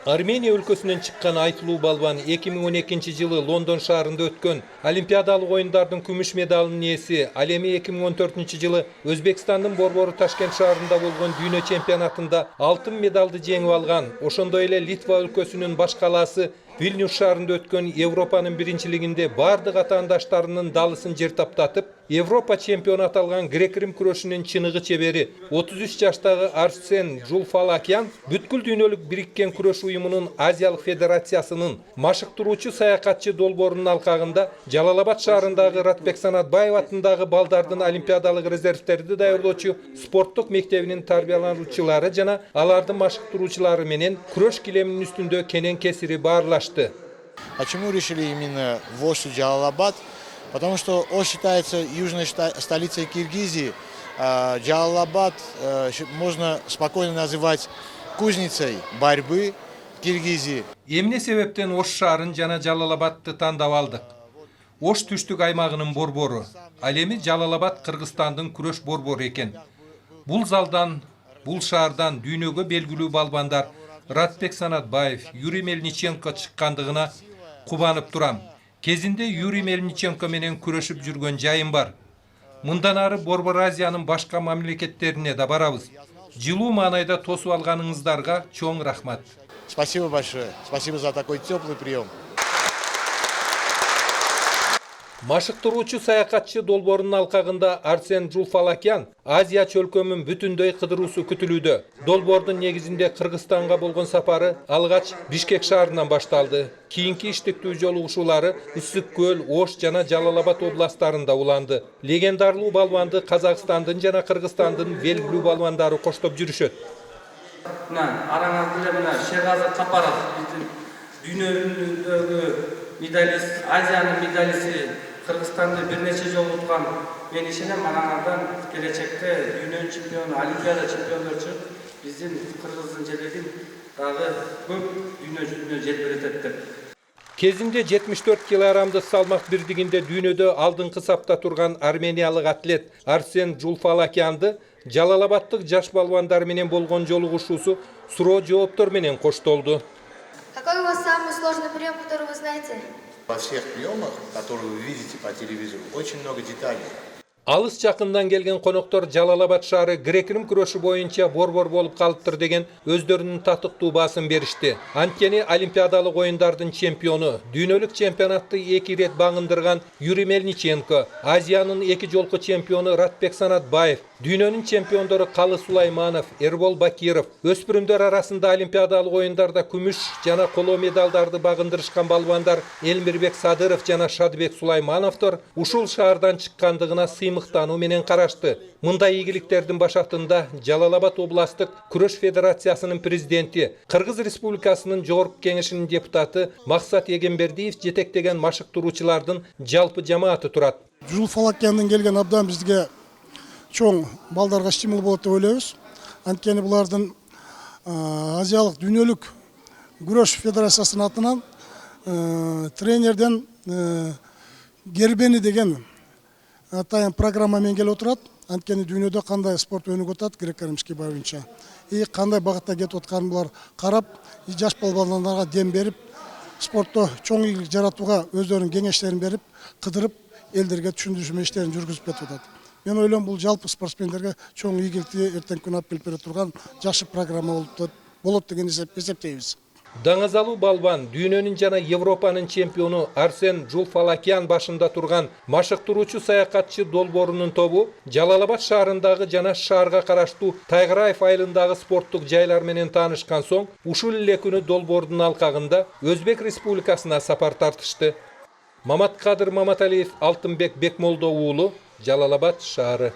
Armeniya өлкөсүнөн чыккан айтылуу балбан 2012-жылы Лондон шаарында өткөн Олимпиадалык оюндардын күмүш медалынын ээси, ал эми 2014-жылы Өзбекстандын Борбору Ташкент шаарында болгон дүйнө чемпионатында алтын медалды жеңип алган. Ошондой эле Литва өлкөсүнүн баш калаасы Вильнюс шаарында өткөн Европанын биринчилигинде бардык атаандаштарынын далысын жер таптатып, Европа чемпионаты алган грек-рим күрөшүнүн чыныгы чебери 33 жаштагы Арсен Жулфалакян бүткүл дүйнөлүк бириккен күрөш уюмунун Азиялык федерациясынын машыктыруучу саякатчы долбоорунун алкагында Жалалабад шаарындагы Ратбек Санатбаев атындагы балдардын олимпиадалык резервтерди даярдоочу спорттук мектебинин тарбиялануучулары жана алардын машыктыруучулары менен күрөш килеминин үстүндө кенен кесири баарлашты. Почему решили именно в Ошту Джалалабад? Потому что Ош считается южной столицей Киргизии. Джалалабад можно спокойно называть кузницей борьбы Киргизии. Эмне себептен Ош шаарын жана Жалалабадты тандап алдык? Ош түштүк аймагынын борбору, ал эми Жалалабад Кыргызстандын күрөш борбору экен. Бул залдан, бул шаардан дүйнөгө белгилүү балбандар Ратбек Санатбаев, Юрий Мельниченко чыккандыгына кубанып турам. Кезинде Юрий Мельниченко менен күрөшүп жүргөн жайым бар. Мындан ары Борбор Азиянын башка мамлекеттерине да барабыз. Жылуу маанайда тосуп алганыңыздарга чоң рахмат. Спасибо большое. Спасибо за такой теплый прием. Машыктыруучу саякатчы долбоорунун алкагында Арсен Жулфалакян Азия чөлкөмүн бүтүндөй кыдыруусу күтүлүүдө. Долбоордун негизинде Кыргызстанга болгон сапары алгач Бишкек шаарынан башталды. Кийинки иштиктүү жолугушуулары Ысык көл, Ош жана Жалалабад областарында уланды. Легендарлуу балбанды Казакстандын жана Кыргызстандын белгилүү балбандары коштоп жүрүшөт. Араңызда мына Шерғазы Капаров биздин дүйнөдөгү медалист, Азиянын медалисти, Кыргызстанды бир нече жолу уткан. Мен ишенем, анаңардан келечекте дүйнөнүн чемпиону, Олимпиада чемпиондору чыгып, биздин кыргыздын желегин дагы көп дүйнө жүзүнө желбиретет деп. Кезинде 74 килограммды салмак бирдигинде дүйнөдө алдыңкы сапта турган армениялык атлет Арсен Жулфалакянды Жалалабадтык жаш балбандар менен болгон жолугушуусу суроо жооптор менен коштолду. Какой у вас самый сложный прием, который вы знаете? Во всех приемах, которые вы видите по телевизору, очень много деталей. Алыс жакындан келген коноктор Жалалабад шаары грек-рим күрөшү боюнча борбор болуп калыптыр деген өздөрүнүн татыктуу баасын беришти. Анткени олимпиадалык оюндардын чемпиону, дүйнөлүк чемпионатты 2 рет багындырган Юрий Мельниченко, Азиянын 2 жолку чемпиону Ратбек Санатбаев, дүйнөнүн чемпиондору Калы Сулайманов, Эрбол Бакиров, өспүрүмдөр арасында олимпиадалык оюндарда күмүш жана коло медалдарды багындырышкан балбандар Элмирбек Садыров жана Шадыбек Сулаймановдор ушул шаардан чыккандыгына сыймыктануу менен карашты. Мындай ийгиликтердин башатында Жалалабад областтык күрөш федерациясынын президенти, Кыргыз Республикасынын жогорку кеңешинин депутаты Максат Эгембердиев жетектеген машыктыруучулардын жалпы жамааты турат. Жулфалакяндын келген абдан бизге чоң балдарга стимул болот деп ойлойбуз. Анткени булардын Азиялык дүйнөлүк күрөш федерациясынын атынан тренерден Гербени деген атайын программамен келип отурат. Анткени дүйнөдө кандай спорт өнүгүп атат греко-римский боюнча. Кандай багытта кетип атканын булар карап, жаш балбандарга дем берип, спортто чоң ийгилик жаратууга өздөрүнүн кеңештерин берип, кыдырып, элдерге түшүндүрүү иштерин жүргүзүп кетип атат. Мен ойлойм, бул жалпы спортсмендерге чоң ийгиликти эртең күн алып келип бере турган жакшы программа болот деген эсептейбиз. Даңазалуу балбан, дүйнөнүн жана Европанын чемпиону Арсен Жулфалакян башында турган машыктыруучу саякатчы долбоорунун тобу Жалалабад шаарындагы жана шаарга караштуу Тайгыраев айылындагы спорттук жайлар менен таанышкан соң, ушул эле күнү долбоордун алкагында Өзбек Республикасына сапар тартышты. Маматкадыр Маматалиев, Алтынбек Бекмолдо уулу, Жалалабад шаары.